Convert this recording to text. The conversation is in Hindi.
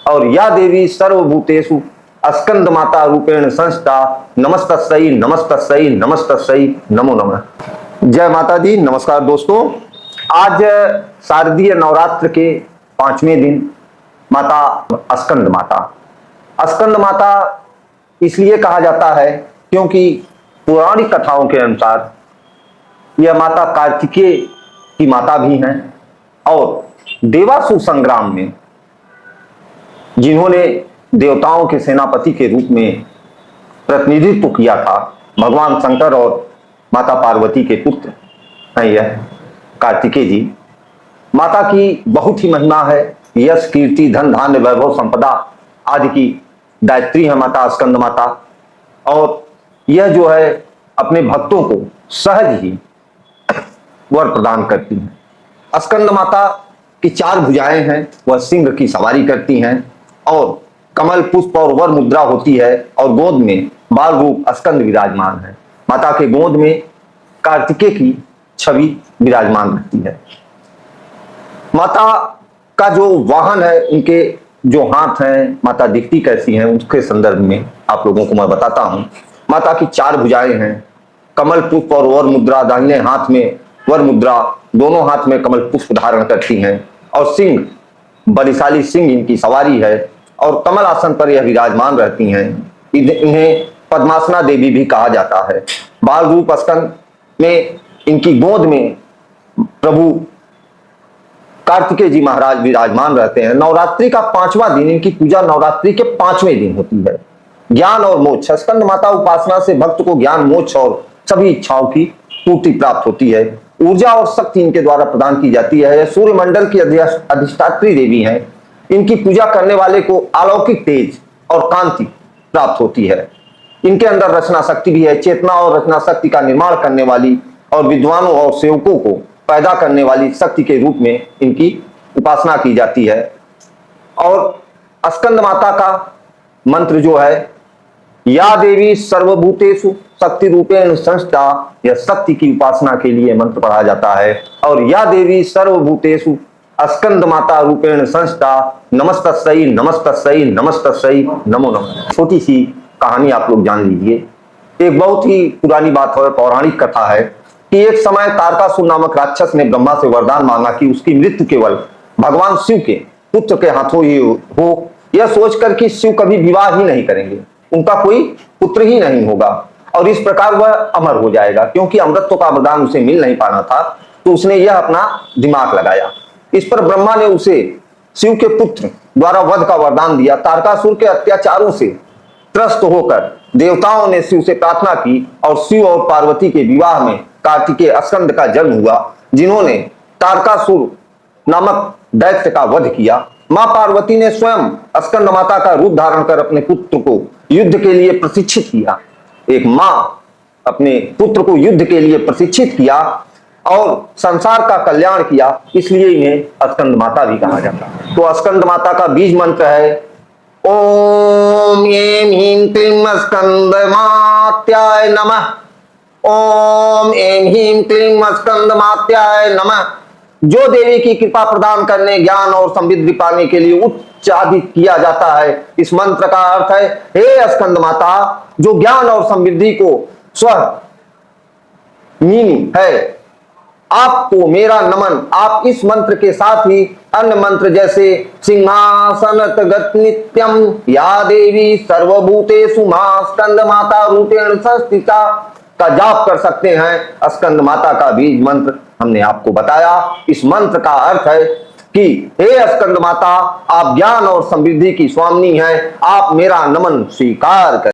और या देवी सर्वभूतेषु स्कंद माता रूपेण संस्था नमस्तस्यै नमस्तस्यै नमस्तस्यै नमो नमः। जय माता दी। नमस्कार दोस्तों, आज शारदीय नवरात्र के 5वें दिन माता स्कंद माता इसलिए कहा जाता है क्योंकि पौराणिक कथाओं के अनुसार यह माता कार्तिकेय की माता भी हैं और देवासुर संग्राम में जिन्होंने देवताओं के सेनापति के रूप में प्रतिनिधित्व किया था, भगवान शंकर और माता पार्वती के पुत्र हैं यह कार्तिकेय जी। माता की बहुत ही महिमा है। यश कीर्ति धन धान्य वैभव संपदा आदि की दायित्री है माता स्कंद माता। और यह जो है अपने भक्तों को सहज ही वर प्रदान करती हैं। स्कंद माता की 4 भुजाएं हैं, वह सिंह की सवारी करती हैं और कमल पुष्प और वर मुद्रा होती है और गोद में बाल रूप स्कंद विराजमान है। माता के गोद में कार्तिकेय की छवि विराजमान रहती है। माता का जो वाहन है, उनके जो हाथ हैं, माता दिखती कैसी हैं, उसके संदर्भ में आप लोगों को मैं बताता हूं। माता की 4 भुजाएं हैं, कमल पुष्प और वर मुद्रा, दाहिने हाथ में वर मुद्रा, दोनों हाथ में कमल पुष्प धारण करती हैं और सिंह, बलिशाली सिंह इनकी सवारी है और कमल आसन पर यह विराजमान रहती हैं। इन्हें पद्मासना देवी भी कहा जाता है। बाल रूप स्कंद में इनकी गोद में प्रभु कार्तिकेय जी महाराज विराजमान रहते हैं। नवरात्रि का 5वां दिन, इनकी पूजा नवरात्रि के 5वें दिन होती है। ज्ञान और मोक्ष, स्कंद माता उपासना से भक्त को ज्ञान, मोक्ष और सभी इच्छाओं की पूर्ति प्राप्त होती है। ऊर्जा और शक्ति इनके द्वारा प्रदान की जाती है। सूर्य मंडल की अधिष्ठात्री देवी हैं। इनकी पूजा करने वाले को अलौकिक तेज और कांति प्राप्त होती है। इनके अंदर रचना शक्ति भी है। चेतना और रचना शक्ति का निर्माण करने वाली और विद्वानों और सेवकों को पैदा करने वाली शक्ति के रूप में इनकी उपासना की जाती है। और स्कंद माता का मंत्र जो है, या देवी सर्वभूतेषु शक्ति रूपेण संस्था, यह शक्ति की उपासना के लिए मंत्र पढ़ा जाता है। और या देवी सर्वभूतेषु स्कंद माता रूपेण संस्था नमस्तस्यै नमस्तस्यै नमस्तस्यै नमो नमः। छोटी सी कहानी आप लोग जान लीजिए। एक बहुत ही पुरानी बात है, पौराणिक कथा है कि एक समय तारकासुर नामक राक्षस ने ब्रह्मा से वरदान मांगा कि उसकी मृत्यु केवल भगवान शिव के पुत्र के हाथों ही हो, यह सोचकर कि शिव कभी विवाह ही नहीं करेंगे, उनका कोई पुत्र ही नहीं होगा और इस प्रकार वह अमर हो जाएगा। क्योंकि अमरत्व का वरदान उसे मिल नहीं पाना था, तो उसने यह अपना दिमाग लगाया। इस पर ब्रह्मा ने उसे शिव के पुत्र द्वारा वध का वरदान दिया। तारकासुर के अत्याचारों से त्रस्त होकर देवताओं ने शिव से प्रार्थना की और शिव और पार्वती के विवाह में कार्तिकेय स्कंद का जन्म हुआ, जिन्होंने तारकासुर नामक दैत्य का वध किया। मां पार्वती ने स्वयं स्कंद माता का रूप धारण कर अपने पुत्र को युद्ध के लिए प्रशिक्षित किया। एक मां अपने पुत्र को युद्ध के लिए प्रशिक्षित किया और संसार का कल्याण किया, इसलिए इन्हें स्कंद माता भी कहा जाता है। तो स्कंद माता का बीज मंत्र है ओम ऐं ह्रीं क्लीं स्कंद मात्याय नमः। ओम ऐं ह्रीं क्लीं स्कंद मात्याय नमः। जो देवी की कृपा प्रदान करने, ज्ञान और समृद्धि पाने के लिए उच्चारित किया जाता है। इस मंत्र का अर्थ है, हे स्कंद माता, जो ज्ञान और समृद्धि को मीनी है, आपको मेरा नमन। आप इस मंत्र के साथ ही अन्य मंत्र जैसे सिंहासनत गत नित्यम या देवी सर्वभूतेषु मां स्कंद माता रूपेण संस्थिता का जाप कर सकते हैं। स्कंद माता का बीज मंत्र हमने आपको बताया। इस मंत्र का अर्थ है कि हे स्कंद माता, आप ज्ञान और समृद्धि की स्वामिनी हैं, आप मेरा नमन स्वीकार करें।